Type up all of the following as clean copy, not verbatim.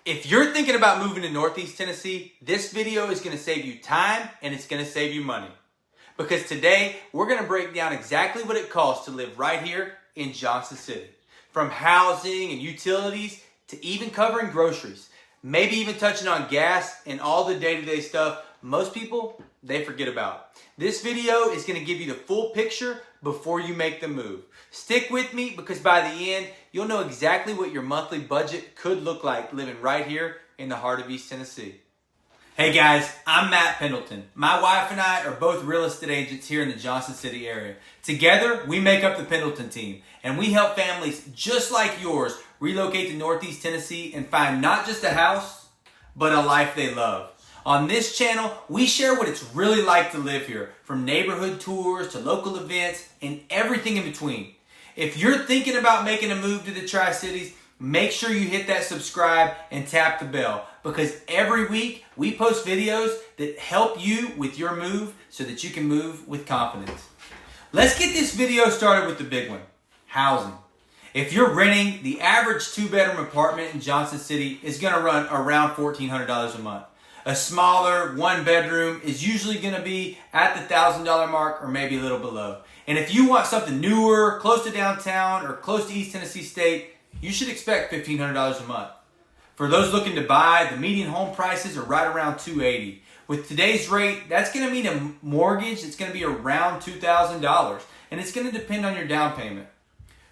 If you're thinking about moving to Northeast Tennessee, this video is going to save you time and it's going to save you money. Because today, we're going to break down exactly what it costs to live right here in Johnson City. From housing and utilities to even covering groceries. Maybe even touching on gas and all the day-to-day stuff most people, they forget about. This video is going to give you the full picture before you make the move. Stick with me because by the end, you'll know exactly what your monthly budget could look like living right here in the heart of East Tennessee. Hey guys, I'm Matt Pendleton. My wife and I are both real estate agents here in the Johnson City area. Together, we make up the Pendleton team, and we help families just like yours relocate to Northeast Tennessee and find not just a house, but a life they love. On this channel, we share what it's really like to live here, from neighborhood tours to local events and everything in between. If you're thinking about making a move to the Tri-Cities, make sure you hit that subscribe and tap the bell, because every week we post videos that help you with your move so that you can move with confidence. Let's get this video started with the big one, housing. If you're renting, the average 2-bedroom apartment in Johnson City is going to run around $1,400 a month. A smaller 1-bedroom is usually going to be at the $1,000 mark or maybe a little below. And if you want something newer, close to downtown or close to East Tennessee State, you should expect $1,500 a month. For those looking to buy, the median home prices are right around $280. With today's rate, that's going to mean a mortgage that's going to be around $2,000, and it's going to depend on your down payment.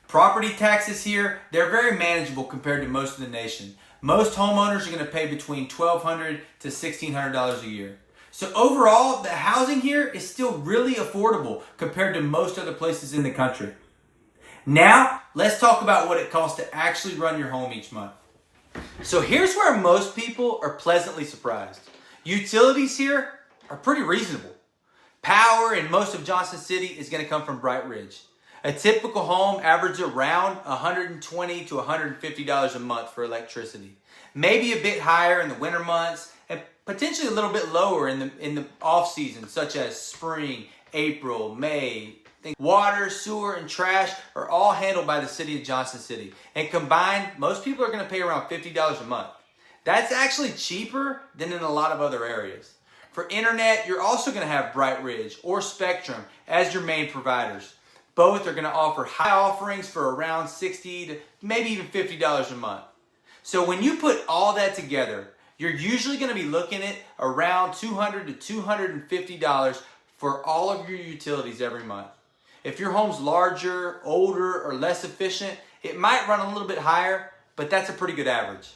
Property taxes here, they're very manageable compared to most of the nation. Most homeowners are going to pay between $1,200 to $1,600 a year. So overall, the housing here is still really affordable compared to most other places in the country. Now, let's talk about what it costs to actually run your home each month. So here's where most people are pleasantly surprised. Utilities here are pretty reasonable. Power in most of Johnson City is going to come from Bright Ridge. A typical home averages around $120 to $150 a month for electricity. Maybe a bit higher in the winter months and potentially a little bit lower in the off season, such as spring, April, May. Water, sewer, and trash are all handled by the city of Johnson City. And combined, most people are going to pay around $50 a month. That's actually cheaper than in a lot of other areas. For internet, you're also going to have Bright Ridge or Spectrum as your main providers. Both are going to offer high offerings for around $60 to maybe even $50 a month. So when you put all that together, you're usually going to be looking at around $200 to $250 for all of your utilities every month. If your home's larger, older, or less efficient, it might run a little bit higher, but that's a pretty good average.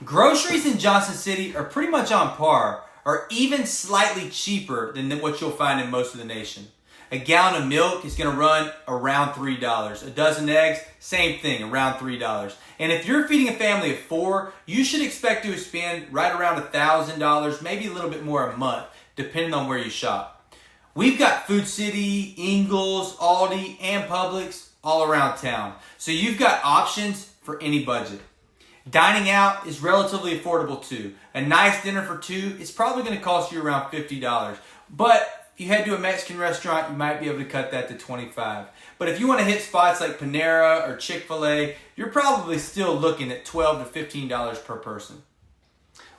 Groceries in Johnson City are pretty much on par, or even slightly cheaper than what you'll find in most of the nation. A gallon of milk is going to run around $3. A dozen eggs, same thing, around $3. And if you're feeding a family of 4, you should expect to spend right around $1,000, maybe a little bit more a month, depending on where you shop. We've got Food City, Ingles, Aldi, and Publix all around town. So you've got options for any budget. Dining out is relatively affordable too. A nice dinner for 2 is probably going to cost you around $50. But if you head to a Mexican restaurant, you might be able to cut that to $25. But if you want to hit spots like Panera or Chick-fil-A, you're probably still looking at $12 to $15 per person.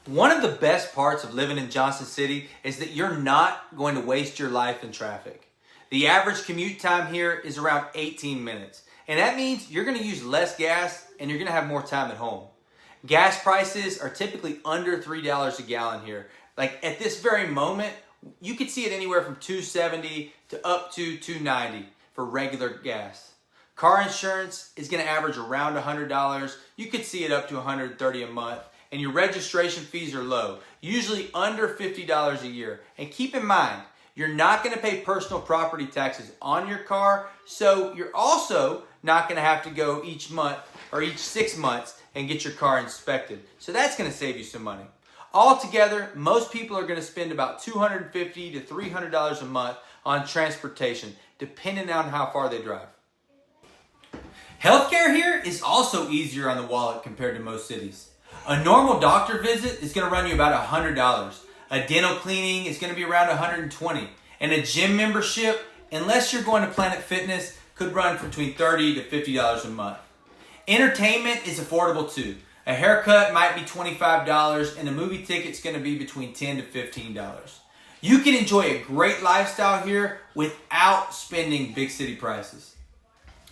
One of the best parts of living in Johnson City is that you're not going to waste your life in traffic. The average commute time here is around 18 minutes. And that means you're going to use less gas and you're going to have more time at home. Gas prices are typically under $3 a gallon here. Like at this very moment, you could see it anywhere from $2.70 to up to $2.90 for regular gas. Car insurance is going to average around $100. You could see it up to $130 a month. And your registration fees are low, usually under $50 a year. And keep in mind, you're not going to pay personal property taxes on your car, so you're also not going to have to go each month or each 6 months and get your car inspected. So that's going to save you some money. Altogether, most people are going to spend about $250 to $300 a month on transportation, depending on how far they drive. Healthcare here is also easier on the wallet compared to most cities. A normal doctor visit is going to run you about $100. A dental cleaning is going to be around $120. And a gym membership, unless you're going to Planet Fitness, could run for between $30 to $50 a month. Entertainment is affordable too. A haircut might be $25 and a movie ticket's going to be between $10 to $15. You can enjoy a great lifestyle here without spending big city prices.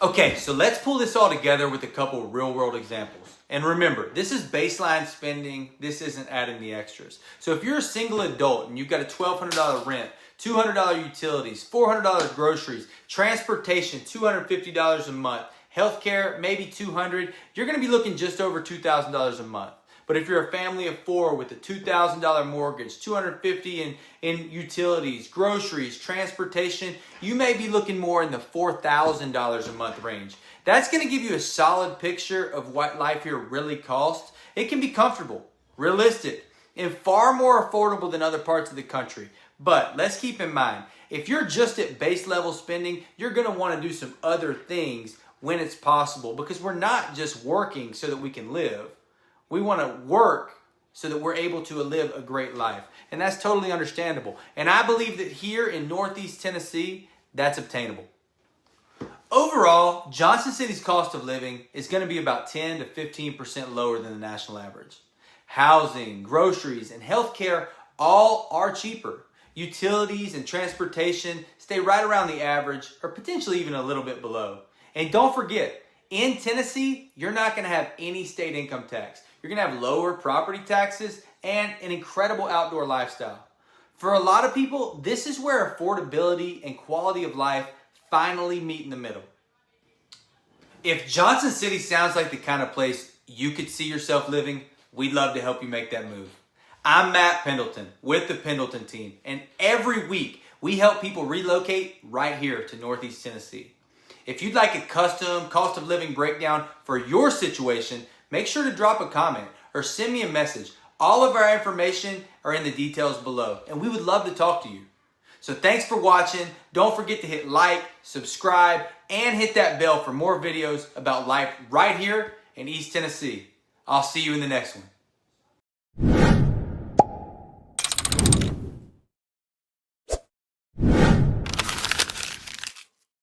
Okay, so let's pull this all together with a couple real world examples. And remember, this is baseline spending. This isn't adding the extras. So if you're a single adult and you've got a $1,200 rent, $200 utilities, $400 groceries, transportation, $250 a month, healthcare, maybe $200, you're going to be looking just over $2,000 a month. But if you're a family of four with a $2,000 mortgage, $250 in utilities, groceries, transportation, you may be looking more in the $4,000 a month range. That's going to give you a solid picture of what life here really costs. It can be comfortable, realistic, and far more affordable than other parts of the country. But let's keep in mind, if you're just at base level spending, you're going to want to do some other things when it's possible, because we're not just working so that we can live. We want to work so that we're able to live a great life. And that's totally understandable. And I believe that here in Northeast Tennessee, that's obtainable. Overall, Johnson City's cost of living is going to be about 10 to 15% lower than the national average. Housing, groceries, and healthcare all are cheaper. Utilities and transportation stay right around the average or potentially even a little bit below. And don't forget, in Tennessee, you're not going to have any state income tax. You're going to have lower property taxes and an incredible outdoor lifestyle. For a lot of people, this is where affordability and quality of life finally meet in the middle. If Johnson City sounds like the kind of place you could see yourself living, we'd love to help you make that move. I'm Matt Pendleton with the Pendleton team, and every week we help people relocate right here to Northeast Tennessee. If you'd like a custom cost of living breakdown for your situation, make sure to drop a comment or send me a message. All of our information are in the details below, and we would love to talk to you. So thanks for watching. Don't forget to hit like, subscribe, and hit that bell for more videos about life right here in East Tennessee. I'll see you in the next one.